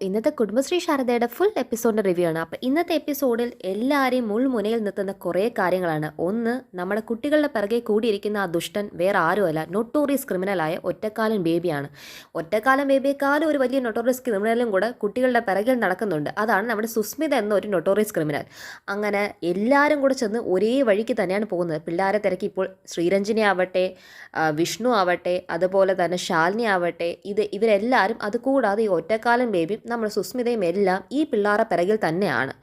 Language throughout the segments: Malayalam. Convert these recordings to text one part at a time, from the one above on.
ഇന്നത്തെ കുടുംബശ്രീ ശാരദയുടെ ഫുൾ എപ്പിസോഡിൻ്റെ റിവ്യൂ ആണ്. അപ്പോൾ ഇന്നത്തെ എപ്പിസോഡിൽ എല്ലാവരെയും മുൾമുനയിൽ നിർത്തുന്ന കുറേ കാര്യങ്ങളാണ്. ഒന്ന്, നമ്മുടെ കുട്ടികളുടെ പിറകെ കൂടിയിരിക്കുന്ന ആ ദുഷ്ടൻ വേറെ ആരുമല്ല, നൊട്ടോറിയസ് ക്രിമിനലായ ഒറ്റക്കാലൻ ബേബിയാണ്. ഒറ്റക്കാലൻ ബേബിയെക്കാളും ഒരു വലിയ നൊട്ടോറിയസ് ക്രിമിനലും കൂടെ കുട്ടികളുടെ പിറകിൽ നടക്കുന്നുണ്ട്. അതാണ് നമ്മുടെ സുസ്മിത എന്ന ഒരു നൊട്ടോറിയസ് ക്രിമിനൽ. അങ്ങനെ എല്ലാവരും കൂടെ ചെന്ന് ഒരേ വഴിക്ക് തന്നെയാണ് പോകുന്നത്. പിള്ളേരെ തിരക്കി ഇപ്പോൾ ശ്രീരഞ്ജിനി ആവട്ടെ, വിഷ്ണു ആവട്ടെ, അതുപോലെ തന്നെ ശാലിനി ആവട്ടെ, ഇവരെല്ലാവരും, അതുകൂടാതെ ഈ ഒറ്റക്കാലൻ ബേബിയും നമ്മുടെ സുസ്മിതയും എല്ലാം ഈ പിള്ളേരുടെ പിറകിൽ തന്നെയാണ്.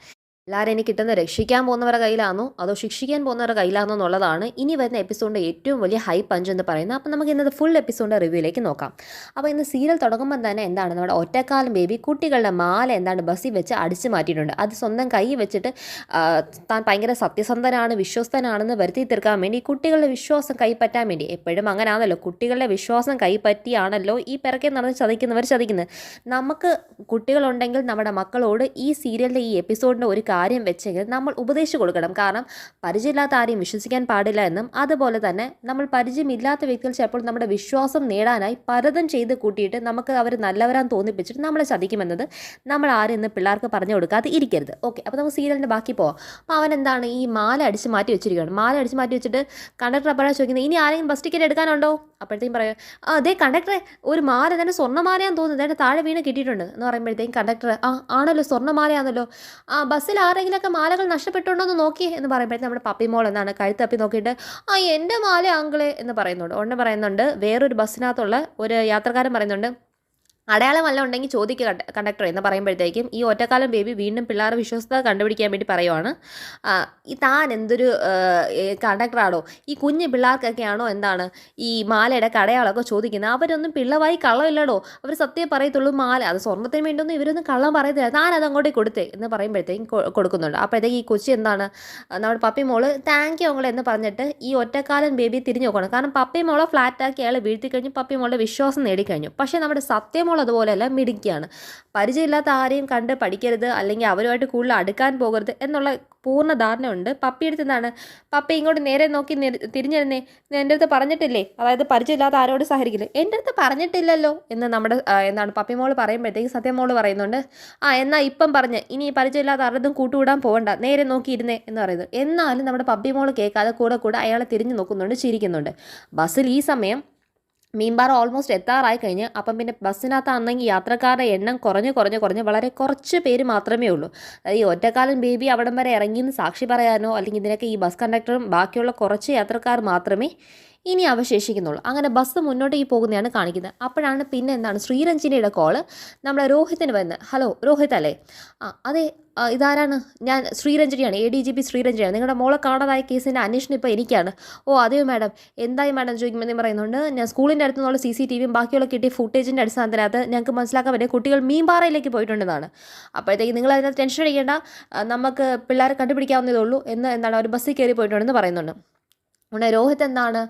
എല്ലാവരും ഇനി കിട്ടുന്ന രക്ഷിക്കാൻ പോകുന്നവരുടെ കയ്യിലാണോ അതോ ശിക്ഷിക്കാൻ പോകുന്നവരുടെ കയ്യിലാണോ എന്നുള്ളതാണ് ഇനി വരുന്ന എപ്പിസോഡിൻ്റെ ഏറ്റവും വലിയ ഹൈ പഞ്ച് എന്ന് പറയുന്നത്. അപ്പോൾ നമുക്ക് ഇന്നത്തെ ഫുൾ എപ്പിസോഡിൻ്റെ റിവ്യൂയിലേക്ക് നോക്കാം. അപ്പോൾ ഇന്ന് സീരിയൽ തുടങ്ങുമ്പോൾ തന്നെ എന്താണ്, നമ്മുടെ ഒറ്റക്കാലം ബേബി കുട്ടികളുടെ മാല എന്താണ് ബസ്സിൽ വെച്ച് അടിച്ചു മാറ്റിയിട്ടുണ്ട്. അത് സ്വന്തം കൈ വെച്ചിട്ട് താൻ ഭയങ്കര സത്യസന്ധനാണ്, വിശ്വസ്തനാണെന്ന് വരുത്തി തീർക്കാൻ വേണ്ടി, കുട്ടികളുടെ വിശ്വാസം കൈപ്പറ്റാൻ വേണ്ടി. എപ്പോഴും അങ്ങനെയാണല്ലോ, കുട്ടികളുടെ വിശ്വാസം കൈപ്പറ്റിയാണല്ലോ ഈ പിറകെ നടന്ന് ചതിക്കുന്നവർ ചതിക്കുന്നത്. നമുക്ക് കുട്ടികളുണ്ടെങ്കിൽ നമ്മുടെ മക്കളോട് ഈ സീരിയലിൻ്റെ ഈ എപ്പിസോഡിൻ്റെ ഒരു കാര്യം വെച്ചെങ്കിൽ നമ്മൾ ഉപദേശിച്ചു കൊടുക്കണം. കാരണം പരിചയമില്ലാത്ത ആരെയും വിശ്വസിക്കാൻ പാടില്ല എന്നും, അതുപോലെ തന്നെ നമ്മൾ പരിചയമില്ലാത്ത വ്യക്തികൾ ചിലപ്പോൾ നമ്മുടെ വിശ്വാസം നേടാനായി പലതും ചെയ്ത് കൂട്ടിയിട്ട് നമുക്ക് അവർ നല്ലവരാന്ന് തോന്നിപ്പിച്ചിട്ട് നമ്മളെ ചതിക്കുമെന്നത് നമ്മൾ ആരും ഇന്ന് പിള്ളേർക്ക് പറഞ്ഞു കൊടുക്കാതെ ഇരിക്കരുത്. ഓക്കെ, അപ്പോൾ നമുക്ക് സീരിയലിൻ്റെ ബാക്കി പോവാം. അപ്പോൾ അവൻ എന്താണ് ഈ മാല അടിച്ച് മാറ്റി വെച്ചിരിക്കുകയാണ്. മാല അടിച്ച് മാറ്റി വെച്ചിട്ട് കണ്ടക്ടർ അപ്പോഴാണ് ചോദിക്കുന്നത്, ഇനി ആരെങ്കിലും ബസ് ടിക്കറ്റ് എടുക്കാനുണ്ടോ? അപ്പോഴത്തേക്കും പറയും, അതേ കണ്ടക്ടറെ, ഒരു മാല തന്നെ സ്വർണ്ണമാലയാന്ന് തോന്നുന്നത്, അതിൻ്റെ താഴെ വീണ് കിട്ടിയിട്ടുണ്ട് എന്ന് പറയുമ്പോഴത്തേക്കും കണ്ടക്ടർ, ആണല്ലോ സ്വർണ്ണമാലയാണല്ലോ, ബസ്സിൽ ആരെങ്കിലുമൊക്കെ മാലകൾ നഷ്ടപ്പെട്ടുണ്ടോ എന്ന് നോക്കി എന്ന് പറയുമ്പോഴത്തേക്കും നമ്മുടെ പപ്പിമോൾ എന്താണ് കഴുത്ത് തപ്പി നോക്കിയിട്ട്, എൻ്റെ മാല ആങ്കിളെ എന്ന് പറയുന്നുണ്ട്. ഉടനെ പറയുന്നുണ്ട്, വേറൊരു ബസ്സിനകത്തുള്ള ഒരു യാത്രക്കാരൻ പറയുന്നുണ്ട്, അടയാളം വല്ലതും ഉണ്ടെങ്കിൽ ചോദിക്കുക കണ്ടക്ടർ എന്ന് പറയുമ്പോഴത്തേക്കും ഈ ഒറ്റക്കാലം ബേബി വീണ്ടും പിള്ളേരുടെ വിശ്വസ്തത കണ്ടുപിടിക്കാൻ വേണ്ടി പറയുവാണ്, ഈ താൻ എന്തൊരു കണ്ടക്ടറാണോ, ഈ കുഞ്ഞു പിള്ളേർക്കൊക്കെയാണോ എന്താണ് ഈ മാലയുടെ അടയാളമൊക്കെ ചോദിക്കുന്നത്, അവരൊന്നും പിള്ളവായി കള്ളമില്ലടോ, അവർ സത്യം പറയത്തുള്ളൂ, മാല അത് സ്വർണ്ണത്തിന് വേണ്ടിയൊന്നും ഇവരൊന്നും കള്ളം പറയത്തില്ല, താൻ അത് അങ്ങോട്ടേ കൊടുത്തേ എന്ന് പറയുമ്പോഴത്തേക്കും കൊടുക്കുന്നുണ്ട്. അപ്പോഴത്തേക്ക് ഈ കൊച്ചി എന്താണ്, നമ്മുടെ പപ്പി മോള് താങ്ക് യു അങ്ങളെ എന്ന് പറഞ്ഞിട്ട് ഈ ഒറ്റക്കാലൻ ബേബി തിരിഞ്ഞു നോക്കണം. കാരണം പപ്പി മോളെ ഫ്ലാറ്റാക്കി അയാൾ വീഴ്ത്തി കഴിഞ്ഞു, പപ്പി മോളുടെ വിശ്വാസം നേടിക്കഴിഞ്ഞു. പക്ഷേ നമ്മുടെ സത്യമോൾ അതുപോലെയല്ല, മിടുക്കിയാണ്. പരിചയമില്ലാത്ത ആരെയും കണ്ട് പഠിക്കരുത്, അല്ലെങ്കിൽ അവരുമായിട്ട് കൂടുതൽ അടുക്കാൻ പോകരുത് എന്നുള്ള പൂർണ്ണ ധാരണയുണ്ട് പപ്പിയെടുത്ത്. എന്താണ് പപ്പി ഇങ്ങോട്ട് നേരെ നോക്കി തിരിഞ്ഞിരുന്നേ, എൻ്റെ അടുത്ത് പറഞ്ഞിട്ടില്ലേ, അതായത് പരിചയമില്ലാത്ത ആരോട് സഹകരിക്കില്ല, എൻ്റെ അടുത്ത് പറഞ്ഞിട്ടില്ലല്ലോ എന്ന് നമ്മുടെ എന്താണ് പപ്പിമോൾ പറയുമ്പോഴത്തേക്ക് സത്യമോൾ പറയുന്നുണ്ട്, എന്നാൽ ഇപ്പം പറഞ്ഞ് ഇനി പരിചയമില്ലാത്ത ആരുടെതും കൂട്ടുകൂടാൻ പോകണ്ട, നേരെ നോക്കിയിരുന്നേ എന്ന് പറയുന്നത്. എന്നാലും നമ്മുടെ പപ്പിമോൾ കേൾക്കാതെ കൂടെ കൂടെ അയാളെ തിരിഞ്ഞു നോക്കുന്നുണ്ട്, ചിരിക്കുന്നുണ്ട്. ബസ്സിൽ ഈ സമയം മീൻപാറ ഓൾമോസ്റ്റ് എത്താറായി കഴിഞ്ഞ്. അപ്പം പിന്നെ ബസ്സിനകത്താണെങ്കിൽ യാത്രക്കാരുടെ എണ്ണം കുറഞ്ഞ് വളരെ കുറച്ച് പേര് മാത്രമേ ഉള്ളൂ. അതായത് ഈ ഒറ്റക്കാലൻ ബേബി അവിടം വരെ ഇറങ്ങിയെന്ന് സാക്ഷി പറയാനോ അല്ലെങ്കിൽ ഇതിനൊക്കെ ഈ ബസ് കണ്ടക്ടറും ബാക്കിയുള്ള കുറച്ച് യാത്രക്കാർ മാത്രമേ ഇനി അവശേഷിക്കുന്നുള്ളൂ. അങ്ങനെ ബസ് മുന്നോട്ടേക്ക് പോകുന്നതാണ് കാണിക്കുന്നത്. അപ്പോഴാണ് പിന്നെ എന്താണ് ശ്രീരഞ്ജിനിയുടെ കോള് നമ്മുടെ രോഹിത്തിന് വരുന്നത്. ഹലോ രോഹിത് അല്ലേ? അതെ, ഇതാരാണ്? ഞാൻ ശ്രീരഞ്ജനിയാണ്, ADGP ശ്രീരഞ്ജനിയാണ്. നിങ്ങളുടെ മോളെ കാണാതായ കേസിൻ്റെ അന്വേഷണം ഇപ്പോൾ എനിക്കാണ്. അതെയോ മാഡം, എന്തായി മാഡം ചോദിക്കുമ്പോൾ പറയുന്നുണ്ട്, ഞാൻ സ്കൂളിൻ്റെ അടുത്ത് നിന്നുള്ള CCTVയും ബാക്കിയുള്ള കിട്ടിയ ഫുട്ടേജിൻ്റെ അടിസ്ഥാനത്തിനകത്ത് ഞങ്ങൾക്ക് മനസ്സിലാക്കാൻ പറ്റിയ കുട്ടികൾ മീൻപാറയിലേക്ക് പോയിട്ടുണ്ടെന്നാണ്. അപ്പോഴത്തേക്ക് നിങ്ങൾ അതിനകത്ത് ടെൻഷൻ അടിക്കേണ്ട, നമുക്ക് പിള്ളേരെ കണ്ടുപിടിക്കാവുന്നതേ ഉള്ളൂ എന്ന് എന്താണ് അവർ ബസ്സിൽ കയറി പോയിട്ടുണ്ടെന്ന് പറയുന്നുണ്ട്. ഉടനെ രോഹിത് എന്താണ്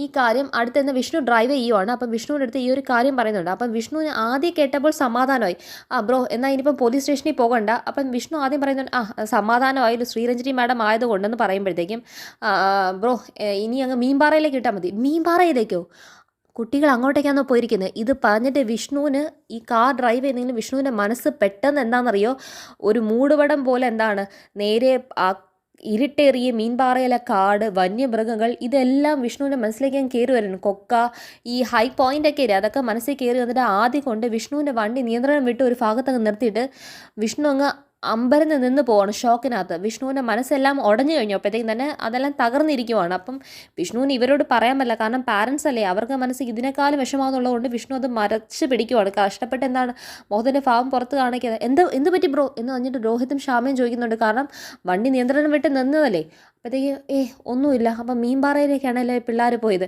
ഈ കാര്യം അടുത്തെന്ന് വിഷ്ണു ഡ്രൈവ് ചെയ്യുവാണ്. അപ്പം വിഷ്ണുവിൻ്റെ അടുത്ത് ഈ ഒരു കാര്യം പറയുന്നുണ്ട്. അപ്പം വിഷ്ണുവിന് ആദ്യം കേട്ടപ്പോൾ സമാധാനമായി. ബ്രോ എന്നാൽ ഇനിയിപ്പം പോലീസ് സ്റ്റേഷനിൽ പോകണ്ട. അപ്പം വിഷ്ണു ആദ്യം പറയുന്നുണ്ട്, സമാധാനമായാലും ശ്രീരഞ്ജിനി മാഡം ആയതുകൊണ്ടെന്ന് പറയുമ്പോഴത്തേക്കും, ബ്രോ ഇനി അങ്ങ് മീൻപാറയിലേക്ക് ഇട്ടാൽ മതി. മീൻപാറയിലേക്കോ? കുട്ടികൾ അങ്ങോട്ടേക്കാണോ പോയിരിക്കുന്നത്? ഇത് പറഞ്ഞിട്ട് വിഷ്ണുവിന് ഈ കാർ ഡ്രൈവ് ചെയ്യുന്നെങ്കിലും വിഷ്ണുവിൻ്റെ മനസ്സ് പെട്ടെന്ന് എന്താണെന്നറിയോ, ഒരു മൂടുപടം പോലെ എന്താണ് നേരെ ഇരുട്ടേറിയ മീൻപാറയിലെ കാട്, വന്യമൃഗങ്ങൾ, ഇതെല്ലാം വിഷ്ണുവിൻ്റെ മനസ്സിലേക്ക് കയറി വരുന്നു. കൊക്ക, ഈ ഹൈ പോയിൻ്റൊക്കെ ഇല്ലേ, അതൊക്കെ മനസ്സിൽ കയറി വന്നിട്ട് ആദ്യം കൊണ്ട് വിഷ്ണുവിൻ്റെ വണ്ടി നിയന്ത്രണം വിട്ട് ഒരു ഭാഗത്തങ്ങ് നിർത്തിയിട്ട് വിഷ്ണു അങ്ങ് അമ്പരന്ന് നിന്ന് പോവാണ് ഷോക്കിനകത്ത്. വിഷ്ണുവിൻ്റെ മനസ്സെല്ലാം ഉടഞ്ഞു കഴിഞ്ഞു. അപ്പോഴത്തേക്കും തന്നെ അതെല്ലാം തകർന്നിരിക്കുവാണ്. അപ്പം വിഷ്ണുവിന് ഇവരോട് പറയാൻ പറ്റില്ല, കാരണം പാരൻസ് അല്ലേ, അവർക്ക് മനസ്സിൽ ഇതിനേക്കാളും വിഷമാണെന്നുള്ളതുകൊണ്ട് വിഷ്ണു അത് മരച്ച് പിടിക്കുവാണ്. കഷ്ടപ്പെട്ട് എന്താണ് മുഖത്തിൻ്റെ ഭാവം പുറത്ത് കാണിക്കുക. എന്ത് പറ്റി ബ്രോ എന്ന് പറഞ്ഞിട്ട് രോഹിതും ക്ഷാമയും ചോദിക്കുന്നുണ്ട്. കാരണം വണ്ടി നിയന്ത്രണം വിട്ട് നിന്നതല്ലേ. അപ്പോഴത്തേക്ക് ഒന്നുമില്ല. അപ്പം മീൻപാറയിലേക്കാണല്ലേ പിള്ളേർ പോയത്.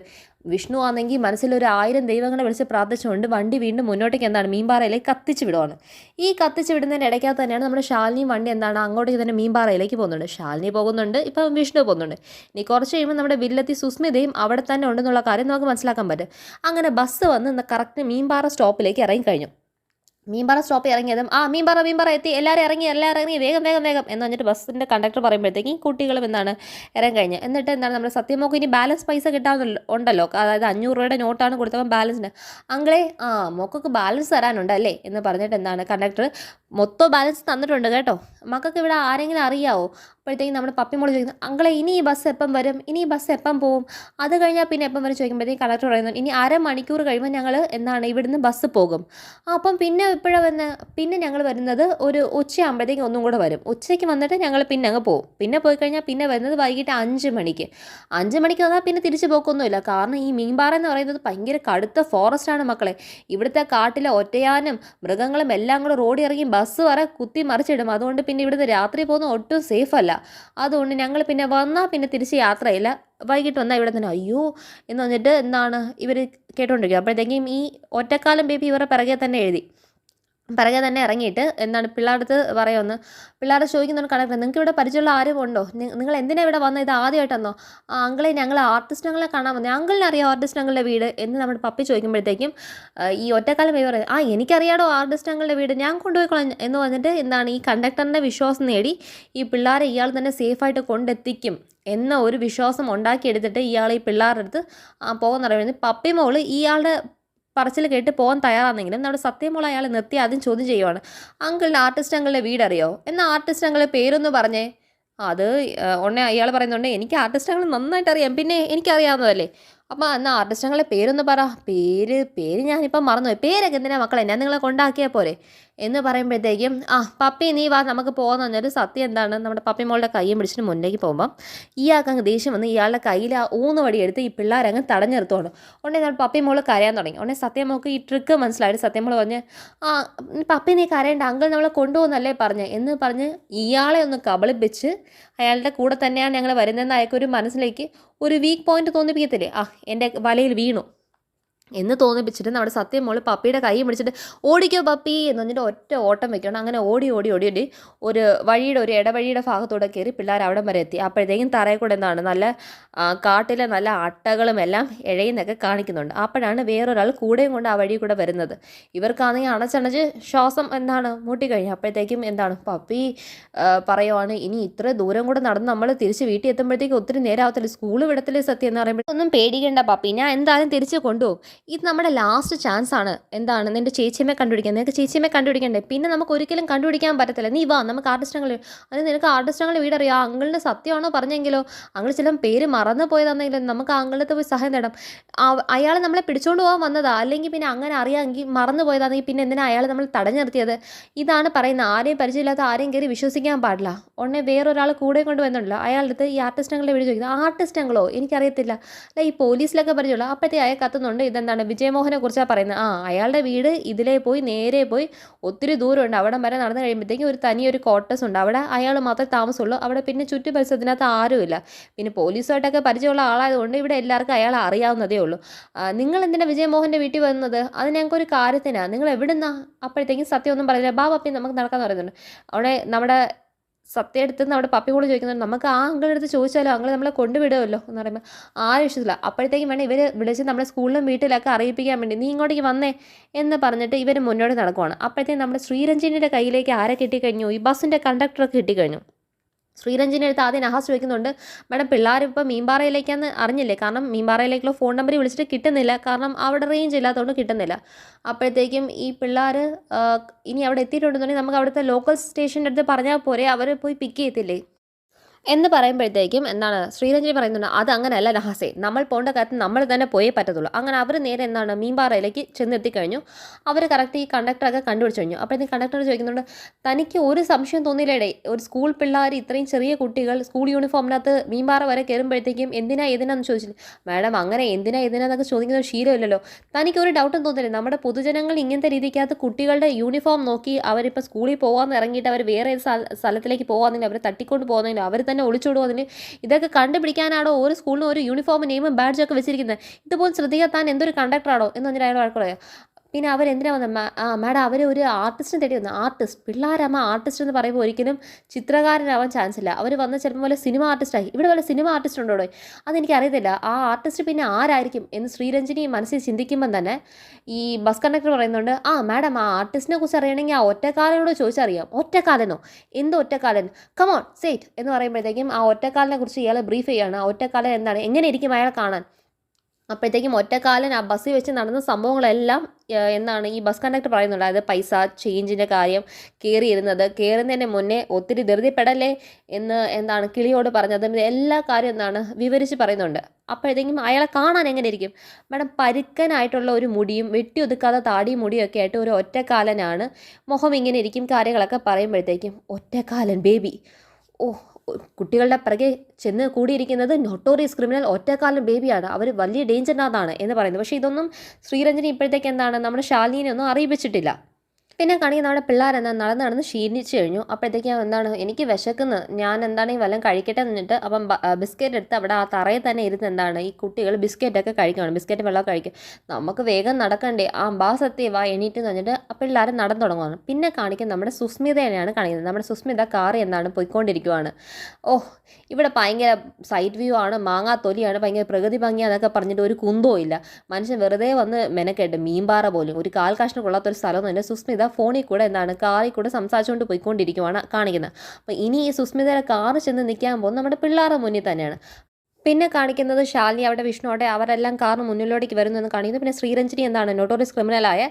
വിഷ്ണു ആണെങ്കിൽ മനസ്സിലൊരു 1000 ദൈവങ്ങളെ വിളിച്ച് പ്രാർത്ഥിച്ചുകൊണ്ട് വണ്ടി വീണ്ടും മുന്നോട്ടേക്ക് എന്താണ് മീൻപാറയിലേക്ക് കത്തിച്ച് വിടുവാണ്. ഈ കത്തിച്ച് വിടുന്നതിൻ്റെ ഇടയ്ക്കകത്ത് തന്നെയാണ് നമ്മുടെ ശാലിനിയും വണ്ടി എന്താണ് അങ്ങോട്ടേക്ക് തന്നെ മീൻപാറയിലേക്ക് പോകുന്നുണ്ട്. ശാലിനി പോകുന്നുണ്ട്, ഇപ്പം വിഷ്ണു പോകുന്നുണ്ട്. ഇനി കുറച്ച് കഴിയുമ്പോൾ നമ്മുടെ വില്ലത്തി സുസ്മിതയും അവിടെ തന്നെ ഉണ്ടെന്നുള്ള കാര്യം നമുക്ക് മനസ്സിലാക്കാൻ പറ്റും. അങ്ങനെ ബസ് വന്ന് കറക്റ്റ് മീൻപാറ സ്റ്റോപ്പിലേക്ക് ഇറങ്ങിക്കഴിഞ്ഞു. മീൻപാറ സ്റ്റോപ്പിൽ ഇറങ്ങിയതും മീൻപാറ എത്തി, എല്ലാവരും ഇറങ്ങി വേഗം വേഗം വേഗം എന്ന് പറഞ്ഞിട്ട് ബസ്സിൻ്റെ കണ്ടക്ടർ പറയുമ്പോഴത്തേക്കും ഈ കുട്ടികളും എന്താണ് ഇറങ്ങി കഴിഞ്ഞ്. എന്നിട്ട് എന്താണ് നമ്മുടെ സത്യമോക്ക് ഇനി ബാലൻസ് പൈസ കിട്ടാമെന്നല്ലോ ഉണ്ടല്ലോ, അതായത് 500 രൂപയുടെ നോട്ടാണ് കൊടുത്തപ്പോൾ ബാലൻസിന്. അങ്ങളെ മോക്കൊക്കെ ബാലൻസ് തരാനുണ്ട് അല്ലേ എന്ന് പറഞ്ഞിട്ട് എന്താണ് കണ്ടക്ടർ മൊത്തം ബാലൻസ് തന്നിട്ടുണ്ട് കേട്ടോ, മക്കൾക്ക് ഇവിടെ ആരെങ്കിലും അറിയാവോ? അപ്പോഴത്തേക്കും നമ്മുടെ പപ്പിമോള് ചോദിക്കുന്നു, അങ്ങളെ ഇനി ഈ ബസ് എപ്പം വരും, ഇനി ഈ ബസ് എപ്പം പോവും, അത് കഴിഞ്ഞാൽ പിന്നെ എപ്പം വരും ചോദിക്കുമ്പോഴത്തേക്കും കണ്ടക്ടർ പറയുന്നു, ഇനി അരമണിക്കൂർ കഴിയുമ്പോൾ ഞങ്ങൾ എന്താണ് ഇവിടുന്ന് ബസ് പോകും. അപ്പം പിന്നെ ഇപ്പോഴാണ് പിന്നെ ഞങ്ങൾ വരുന്നത് ഒരു ഉച്ചയാകുമ്പോഴത്തേക്കും ഒന്നും കൂടെ വരും, ഉച്ചയ്ക്ക് വന്നിട്ട് ഞങ്ങൾ പിന്നെ അങ്ങ് പോകും, പിന്നെ പോയി കഴിഞ്ഞാൽ പിന്നെ വരുന്നത് വൈകിട്ട് 5 മണിക്ക്. 5 മണിക്ക് വന്നാൽ പിന്നെ തിരിച്ച് പോക്കൊന്നുമില്ല, കാരണം ഈ മീൻപാറ എന്ന് പറയുന്നത് ഭയങ്കര കടുത്ത ഫോറസ്റ്റാണ് മക്കളെ. ഇവിടുത്തെ കാട്ടിലെ ഒറ്റയാനും മൃഗങ്ങളും എല്ലാം കൂടെ റോഡിൽ ഇറങ്ങി ബസ് വരെ കുത്തി മറിച്ചിടും. അതുകൊണ്ട് പിന്നെ ഇവിടുന്ന് രാത്രി പോകുന്ന ഒട്ടും സേഫ് അല്ല. അതുകൊണ്ട് ഞങ്ങൾ പിന്നെ വന്നാൽ പിന്നെ തിരിച്ച് യാത്രയില്ല, വൈകിട്ട് വന്നാൽ ഇവിടെ തന്നെ. അയ്യോ എന്ന് പറഞ്ഞിട്ട് എന്താണ് ഇവർ കേട്ടോണ്ടിരിക്കുക. അപ്പോഴത്തേക്കും ഈ ഒറ്റക്കാലം ബേബി ഇവരുടെ പിറകെ തന്നെ ഇറങ്ങിയിട്ട് എന്താണ് പിള്ളേരുടെ അടുത്ത് പറയുമെന്ന്, പിള്ളേരെ ചോദിക്കുന്നൊരു കണക്ക്, നിങ്ങൾക്ക് ഇവിടെ പരിചയമുള്ള ആരും ഉണ്ടോ, നിങ്ങൾ എന്തിനാണ് ഇവിടെ വന്നത്, ഇത് ആദ്യമായിട്ടെന്നോ? അങ്കിളെ ഞങ്ങൾ ആർട്ടിസ്റ്റുകളെ കാണാൻ വന്നത്, അങ്കിളിനെ അറിയാം ആർട്ടിസ്റ്റുകളുടെ വീട് എന്ന് നമ്മുടെ പപ്പി ചോദിക്കുമ്പോഴത്തേക്കും ഈ ഒറ്റക്കാലം ബേബി പറയും, എനിക്കറിയാടോ ആർട്ടിസ്റ്റുകളുടെ വീട്, ഞാൻ കൊണ്ടുപോയിക്കോളാം എന്ന് പറഞ്ഞിട്ട് എന്താണ് ഈ കണ്ടക്ടറിൻ്റെ വിശ്വാസം നേടി ഈ പിള്ളേരെ ഇയാൾ തന്നെ സേഫായിട്ട് കൊണ്ടെത്തിക്കും എന്ന ഒരു വിശ്വാസം ഉണ്ടാക്കിയെടുത്തിട്ട് ഇയാൾ ഈ പിള്ളേരുടെ അടുത്ത് പോകുന്ന പറയുന്നത്. പപ്പി മോള് ഇയാളുടെ പറച്ചിൽ കേട്ട് പോകാൻ തയ്യാറാണെങ്കിലും നമ്മുടെ സത്യമോൾ അയാൾ നിർത്തി ആദ്യം ചോദ്യം ചെയ്യുവാണ്, അങ്കിളിൻ്റെ ആർട്ടിസ്റ്റ് അങ്കിളിൻ്റെ വീടറിയോ, എന്നാൽ ആർട്ടിസ്റ്റ് അങ്കിളുടെ പേരൊന്ന് പറഞ്ഞേ. അത് ഉടനെ അയാൾ പറയുന്നുണ്ട്, എനിക്ക് ആർട്ടിസ്റ്റ് അങ്കിൾ നന്നായിട്ട് അറിയാം, പിന്നെ എനിക്കറിയാവുന്നതല്ലേ. അപ്പോൾ എന്നാൽ ആർട്ടിസ്റ്റ് അങ്കിളുടെ പേരൊന്ന് പറ. പേര് ഞാനിപ്പം മറന്നുപോയി, പേരൊക്കെ എന്തിനാ മക്കളെ, ഞാൻ നിങ്ങളെ കൊണ്ടാക്കിയാൽ പോരെ എന്ന് പറയുമ്പോഴത്തേക്കും പപ്പി നീ വാ നമുക്ക് പോകാമെന്ന് പറഞ്ഞൊരു സത്യം എന്താണ് നമ്മുടെ പപ്പി മോളുടെ കയ്യും പിടിച്ചിട്ട് മുന്നേക്ക് പോകുമ്പം ഇയാൾക്ക് അങ്ങ് ദേഷ്യം വന്ന് ഇയാളുടെ കയ്യിൽ ആ ഊന്നുവടി എടുത്ത് ഈ പിള്ളേരങ്ങ് തടഞ്ഞു നിർത്തുവാണ്. ഉടനെ നമ്മൾ പപ്പി മോള് കരയാൻ തുടങ്ങി. ഉടനെ സത്യമോൾക്ക് ഈ ട്രിക്ക് മനസ്സിലായിട്ട് സത്യമോള് പറഞ്ഞ് പപ്പി നീ കരയണ്ട, അങ്കിൾ നമ്മളെ കൊണ്ടുപോകുന്നല്ലേ എന്ന് പറഞ്ഞ് ഇയാളെ ഒന്ന് കബളിപ്പിച്ച് അയാളുടെ കൂടെ തന്നെയാണ് ഞങ്ങൾ വരുന്നതെന്ന് അയാൾക്കൊരു മനസ്സിലേക്ക് ഒരു വീക്ക് പോയിന്റ് തോന്നിപ്പിക്കത്തില്ലേ, എൻ്റെ വലയിൽ വീണു എന്ന് തോന്നിപ്പിച്ചിട്ട് നമ്മുടെ സത്യമോള് പപ്പിയുടെ കൈ പിടിച്ചിട്ട് ഓടിക്കോ പപ്പി എന്ന് പറഞ്ഞിട്ട് ഒറ്റ ഓട്ടം വെക്കണം. അങ്ങനെ ഓടി ഒരു ഇടവഴിയുടെ ഭാഗത്തൂടെ കയറി പിള്ളേർ അവിടം വരെ എത്തി. അപ്പോഴത്തേക്കും തറയിൽ കൂടെ എന്താണ് നല്ല കാട്ടിലെ നല്ല അട്ടകളും എല്ലാം ഇഴയുന്നൊക്കെ കാണിക്കുന്നുണ്ട്. അപ്പോഴാണ് വേറൊരാൾ കൂടെയും കൊണ്ട് ആ വഴി കൂടെ വരുന്നത്. ഇവർക്കാണെങ്കിൽ അണച്ചണച്ച് ശ്വാസം എന്താണ് മുട്ടിക്കഴിഞ്ഞു. അപ്പോഴത്തേക്കും എന്താണ് പപ്പി പറയുവാണ്, ഇനി ഇത്ര ദൂരം കൂടെ നടന്ന് നമ്മൾ തിരിച്ച് വീട്ടിൽ എത്തുമ്പോഴത്തേക്കും ഒത്തിരി നേരം ആവത്തില്ല, സ്കൂൾ വിടത്തില്ലേ സത്യം എന്ന് പറയുമ്പോൾ ഒന്നും പേടിക്കേണ്ട പപ്പി, ഞാൻ എന്തായാലും തിരിച്ച് കൊണ്ടുപോകും, ഇത് നമ്മുടെ ലാസ്റ്റ് ചാൻസ് ആണ്, എന്താണ് നിൻ്റെ ചേച്ചിയമ്മയെ കണ്ടുപിടിക്കാൻ, നിനക്ക് ചേച്ചിയമ്മയെ കണ്ടുപിടിക്കണ്ടേ, പിന്നെ നമുക്ക് ഒരിക്കലും കണ്ടുപിടിക്കാൻ പറ്റത്തില്ല, നീ വാ നമുക്ക് ആർട്ടിസ്റ്റങ്ങൾ, അത് നിനക്ക് ആർട്ടിസ്റ്റങ്ങളുടെ വീടറിയാം, അങ്കിളിന് സത്യമാണോ പറഞ്ഞെങ്കിലോ, അങ്കിൾ ചില പേര് മറന്നു പോയതാണെങ്കിലും നമുക്ക് അങ്കിളത്തെ പോയി സഹായം നേടാം, അയാൾ നമ്മളെ പിടിച്ചുകൊണ്ട് പോകാൻ വന്നതാ, അല്ലെങ്കിൽ പിന്നെ അങ്ങനെ അറിയാമെങ്കിൽ മറന്നു പോയതാണെങ്കിൽ പിന്നെ എന്തിനാ അയാൾ നമ്മൾ തടഞ്ഞു നിർത്തിയത്, ഇതാണ് പറയുന്നത്. ആരെയും പരിചയമില്ലാത്ത ആരെയും കയറി വിശ്വസിക്കാൻ പാടില്ല. ഉടനെ വേറൊരാൾ കൂടെ കൊണ്ട് വന്നിട്ടുണ്ടല്ലോ, അയാളുടെ അടുത്ത് ഈ ആർട്ടിസ്റ്റങ്ങളുടെ വീട് ചോദിക്കുന്നത്, ആർട്ടിസ്റ്റങ്ങളോ എനിക്കറിയത്തില്ല, അല്ല ഈ പോലീസിലൊക്കെ പരിചയമുള്ള. അപ്പോഴത്തെ അയാൾ കത്തുന്നുണ്ട്, ഇതെന്താണ് വിജയമോഹനെ കുറിച്ചാണ് പറയുന്നത്. അയാളുടെ വീട് നേരെ പോയി ഒത്തിരി ദൂരമുണ്ട്, അവിടെ വരെ നടന്നു കഴിയുമ്പോഴത്തേക്കും തനിയൊരു ക്വാർട്ടേഴ്സ് ഉണ്ട്, അവിടെ അയാൾ മാത്രമേ താമസമുള്ളൂ, അവിടെ പിന്നെ ചുറ്റു പരിസരത്തിനകത്ത് ആരുമില്ല, പിന്നെ പോലീസുമായിട്ടൊക്കെ പരിചയമുള്ള ആളായതുകൊണ്ട് ഇവിടെ എല്ലാവർക്കും അയാളെ അറിയാവുന്നതേ ഉള്ളൂ. നിങ്ങൾ എന്തിനാ വിജയമോഹൻ്റെ വീട്ടിൽ വന്നത്, അത് ഞങ്ങൾക്കൊരു കാര്യത്തിനാണ്, നിങ്ങൾ എവിടുന്നാ? അപ്പോഴത്തേക്കും സത്യം ഒന്നും പറഞ്ഞില്ല, പപ്പി നമുക്ക് നടക്കാമെന്ന് പറയുന്നുണ്ട്. അവിടെ നമ്മുടെ സത്യം എടുത്ത് നമ്മുടെ പപ്പി കൂടെ ചോദിക്കുന്നുണ്ട്, നമുക്ക് ആ അങ്കിളുടെ അടുത്ത് ചോദിച്ചാലോ, അങ്കിൾ നമ്മളെ കൊണ്ടുവിടുമല്ലോ എന്ന് പറയുമ്പോൾ ആരും ഇഷ്ടമില്ല. അപ്പോഴത്തേക്കും വേണം ഇവർ വിളിച്ച് നമ്മുടെ സ്കൂളിലും വീട്ടിലൊക്കെ അറിയിപ്പിക്കാൻ വേണ്ടി, നീ ഇങ്ങോട്ടേക്ക് വന്നേ എന്ന് പറഞ്ഞിട്ട് ഇവർ മുന്നോട്ട് നടക്കുവാണ്. അപ്പോഴത്തേക്കും നമ്മുടെ ശ്രീരഞ്ജിനിയുടെ കയ്യിലേക്ക് ആരെ കിട്ടിക്കഴിഞ്ഞു, ഈ ബസ്സിൻ്റെ കണ്ടക്ടറൊക്കെ കിട്ടിക്കഴിഞ്ഞു. ശ്രീരഞ്ജിനെ അടുത്ത് ആദ്യം നഹാസ് ചോദിക്കുന്നുണ്ട്, മാഡം പിള്ളേരിപ്പോൾ മീൻപാറയിലേക്കാന്ന് അറിഞ്ഞില്ലേ, കാരണം മീൻപാറയിലേക്കുള്ള ഫോൺ നമ്പർ വിളിച്ചിട്ട് കിട്ടുന്നില്ല, കാരണം അവിടെ റേഞ്ച് ഇല്ലാത്തതുകൊണ്ട് കിട്ടുന്നില്ല. അപ്പോഴത്തേക്കും ഈ പിള്ളേർ ഇനി അവിടെ എത്തിയിട്ടുണ്ടെന്നുണ്ടെങ്കിൽ നമുക്ക് അവിടുത്തെ ലോക്കൽ സ്റ്റേഷൻ്റെ അടുത്ത് പറഞ്ഞാൽ പോരെ, അവർ പോയി പിക്ക് ചെയ്യത്തില്ലേ എന്ന് പറയുമ്പോഴത്തേക്കും എന്താണ് ശ്രീരഞ്ജനി പറയുന്നുണ്ട്, അത് അങ്ങനെയല്ല നഹാസേ, നമ്മൾ പോകേണ്ട കാര്യത്തിൽ നമ്മൾ തന്നെ പോയേ പറ്റത്തുള്ളൂ. അങ്ങനെ അവർ നേരെ എന്താണ് മീൻപാറയിലേക്ക് ചെന്നെത്തിക്കഴിഞ്ഞു. അവർ കറക്റ്റ് ഈ കണ്ടക്ടറൊക്കെ കണ്ടുപിടിച്ച് കഴിഞ്ഞു. അപ്പോഴത്തേക്കും കണ്ടക്ടർ ചോദിക്കുന്നുണ്ട്, തനിക്ക് ഒരു സംശയം തോന്നിയില്ലേടേ, ഒരു സ്കൂൾ പിള്ളേർ ഇത്രയും ചെറിയ കുട്ടികൾ സ്കൂൾ യൂണിഫോമിനകത്ത് മീൻപാറ വരെ കയറുമ്പോഴത്തേക്കും എന്തിനാന്ന് ചോദിച്ചില്ല. മാഡം അങ്ങനെ എന്തിനാന്നൊക്കെ ചോദിക്കുന്ന ഒരു ശീലമില്ലല്ലോ, തനിക്ക് ഒരു ഡൗട്ടും തോന്നില്ലേ, നമ്മുടെ പൊതുജനങ്ങൾ ഇങ്ങനത്തെ രീതിക്കകത്ത് കുട്ടികളുടെ യൂണിഫോം നോക്കി അവരിപ്പോൾ സ്കൂളിൽ പോകാമെന്ന് ഇറങ്ങിയിട്ട് അവർ വേറെ സ്ഥലത്തിലേക്ക് പോകാമെങ്കിൽ അവരെ തട്ടിക്കൊണ്ട് പോകുന്നതിന് അവർ തന്നെ ഒളിച്ചോടുവതിന്, ഇതൊക്കെ കണ്ടുപിടിക്കാനാണോ ഓരോ സ്കൂളിനും ഒരു യൂണിഫോം നെയിമും ബാഡ്ജൊക്കെ വെച്ചിരിക്കുന്നത്, ഇതുപോലെ ശ്രദ്ധിക്കാൻ താൻ എന്തൊരു കണ്ടക്ടറാണോ എന്ന് പറഞ്ഞാൽ അയാൾ വഴക്ക് പറയാം. പിന്നെ അവരെന്തിനാ വന്നത് മാഡം അവർ ഒരു ആർട്ടിസ്റ്റിനെ തേടി വന്നു. ആർട്ടിസ്റ്റ്, പിള്ളേരമ്മ ആർട്ടിസ്റ്റ് എന്ന് പറയുമ്പോൾ ഒരിക്കലും ചിത്രകാരനാവാൻ ചാൻസ് ഇല്ല. അവർ വന്ന ചിലപ്പോൾ വല്ല സിനിമ ആർട്ടിസ്റ്റായി. ഇവിടെ വല്ല സിനിമ ആർട്ടിസ്റ്റ് ഉണ്ടോ? അതെനിക്കറിയത്തില്ല. ആ ആർട്ടിസ്റ്റ് പിന്നെ ആരായിരിക്കും എന്ന് ശ്രീരഞ്ജിനി മനസ്സിൽ ചിന്തിക്കുമ്പം തന്നെ ഈ ബസ് കണ്ടക്ടർ പറയുന്നുണ്ട്, മാഡം ആ ആർട്ടിസ്റ്റിനെ കുറിച്ച് അറിയണമെങ്കിൽ ആ ഒറ്റക്കാലനോട് ചോദിച്ചറിയാം. ഒറ്റക്കാലനോ? എന്ത് ഒറ്റക്കാലൻ? കമോൺ സേറ്റ് എന്ന് പറയുമ്പോഴത്തേക്കും ആ ഒറ്റക്കാലിനെ കുറിച്ച് ഇയാളെ ബ്രീഫ് ചെയ്യുകയാണ്. ആ ഒറ്റക്കാലൻ എന്താണ്, എങ്ങനെ ഇരിക്കും അയാളെ കാണാൻ? അപ്പോഴത്തേക്കും ഒറ്റക്കാലൻ ആ ബസ്സിൽ വെച്ച് നടന്ന സംഭവങ്ങളെല്ലാം എന്താണ് ഈ ബസ് കണ്ടക്ടർ പറയുന്നുണ്ട്. അതായത് പൈസ, ചേഞ്ചിൻ്റെ കാര്യം, കയറുന്നതിന് മുന്നേ ഒത്തിരി ധൃതിപ്പെടല്ലേ എന്ന് എന്താണ് കിളിയോട് പറഞ്ഞത്, എല്ലാ കാര്യം എന്താണ് വിവരിച്ച് പറയുന്നുണ്ട്. അപ്പോഴത്തേക്കും അയാളെ കാണാൻ എങ്ങനെ ഇരിക്കും? മാഡം പരുക്കനായിട്ടുള്ള ഒരു മുടിയും വെട്ടിയൊതുക്കാത്ത താടിയും മുടിയും ഒക്കെ ആയിട്ട് ഒരു ഒറ്റക്കാലനാണ്. മുഖം ഇങ്ങനെ ഇരിക്കും. കാര്യങ്ങളൊക്കെ പറയുമ്പോഴത്തേക്കും ഒറ്റക്കാലൻ ബേബി. ഓ, കുട്ടികളുടെ പിറകെ ചെന്ന് കൂടിയിരിക്കുന്നത് നൊട്ടോറിയസ് ക്രിമിനൽ ഒറ്റക്കാലൻ ബേബിയാണ്. അവർ വലിയ ഡേഞ്ചറിനകത്താണ് എന്ന് പറയുന്നത്. പക്ഷേ ഇതൊന്നും ശ്രീരഞ്ജനി ഇപ്പോഴത്തേക്ക് എന്താണ് നമ്മുടെ ശാലിനിനെ ഒന്നും അറിയിപ്പിച്ചിട്ടില്ല. പിന്നെ കാണിക്കുന്ന നമ്മുടെ പിള്ളേരെന്താ നടന്ന് ക്ഷീണിച്ച് കഴിഞ്ഞു. അപ്പോഴത്തേക്കും എന്താണ്, എനിക്ക് വിശക്കുന്നു, ഞാൻ എന്താണെങ്കിൽ വല്ലതും കഴിക്കട്ടെ എന്നിട്ട് അപ്പം ബിസ്ക്കറ്റ് എടുത്ത് അവിടെ ആ തറയിൽ തന്നെ ഇരുന്ന് എന്താണ് ഈ കുട്ടികൾ ബിസ്ക്കറ്റൊക്കെ കഴിക്കുകയാണ്. ബിസ്ക്കറ്റ് വെള്ളം കഴിക്കും. നമുക്ക് വേഗം നടക്കണ്ടേ, സത്യ വാ എണീറ്റ് എന്ന് പറഞ്ഞിട്ട് പിള്ളേർ നടന്നു തുടങ്ങുകയാണ്. പിന്നെ കാണിക്കുന്നത് നമ്മുടെ സുസ്മിതയെയാണ് കാണിക്കുന്നത്. നമ്മുടെ സുസ്മിത കാറ് എന്താണ് പോയിക്കൊണ്ടിരിക്കുവാണ്. ഇവിടെ ഭയങ്കര സൈഡ് വ്യൂ ആണ്, മാങ്ങാത്തൊലിയാണ്, ഭയങ്കര പ്രകൃതി ഭംഗിയാന്നൊക്കെ പറഞ്ഞിട്ട് ഒരു കുന്തവും ഇല്ല. മനുഷ്യൻ വെറുതെ വന്ന് മെനക്കെട്ട് മീൻപാറ പോലും ഒരു കാൽ കഷ്ണം കൊള്ളാത്തൊരു സ്ഥലം തന്നെ സുസ്മിത ഫോണിൽ കൂടെ എന്താണ് കാറിൽ കൂടെ സംസാരിച്ചുകൊണ്ട് പോയിക്കൊണ്ടിരിക്കുവാണ് കാണിക്കുന്നത്. അപ്പോൾ ഇനി ഈ സുസ്മിതയുടെ കാറ് ചെന്ന് നിൽക്കാൻ പോകുന്നത് നമ്മുടെ പിള്ളേരുടെ മുന്നിൽ തന്നെയാണ്. പിന്നെ കാണിക്കുന്നത് ശാലിനി അവിടെ വിഷ്ണുവോടെ അവരെല്ലാം കാറിന് മുന്നിലോട്ടേക്ക് വരുന്നു കാണിക്കുന്നു. പിന്നെ ശ്രീരഞ്ജിനി എന്താണ് നൊട്ടോറിയസ് ക്രിമിനലായ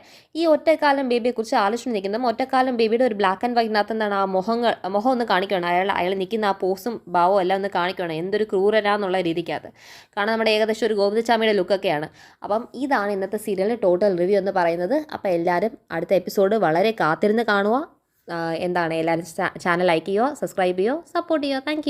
ഈ ഒറ്റക്കാലം ബേബിയെക്കുറിച്ച് ആലോചിച്ച് നിൽക്കുന്നത്. ഒറ്റക്കാലം ബേബിയുടെ ഒരു ബ്ലാക്ക് ആൻഡ് വൈറ്റിനകത്ത് എന്താണ് ആ മുഖം ഒന്ന് കാണിക്കുകയാണ്. അയാൾ നിൽക്കുന്ന ആ പോസും ഭാവവും എല്ലാം ഒന്ന് കാണിക്കുകയാണ്. എന്തൊരു ക്രൂരനാന്നുള്ള രീതിക്കകത്ത് കാരണം നമ്മുടെ ഏകദേശം ഒരു ഗോവിന്ദച്ചാമിയുടെ ലുക്കൊക്കെയാണ്. അപ്പം ഇതാണ് ഇന്നത്തെ സീരിയലിൻ്റെ ടോട്ടൽ റിവ്യൂ എന്ന് പറയുന്നത്. അപ്പോൾ എല്ലാവരും അടുത്ത എപ്പിസോഡ് വളരെ കാത്തിരുന്ന് കാണുക. എന്താണ് എല്ലാവരും ചാനൽ ലൈക്ക് ചെയ്യുക, സബ്സ്ക്രൈബ് ചെയ്യുക, സപ്പോർട്ട് ചെയ്യുക. താങ്ക്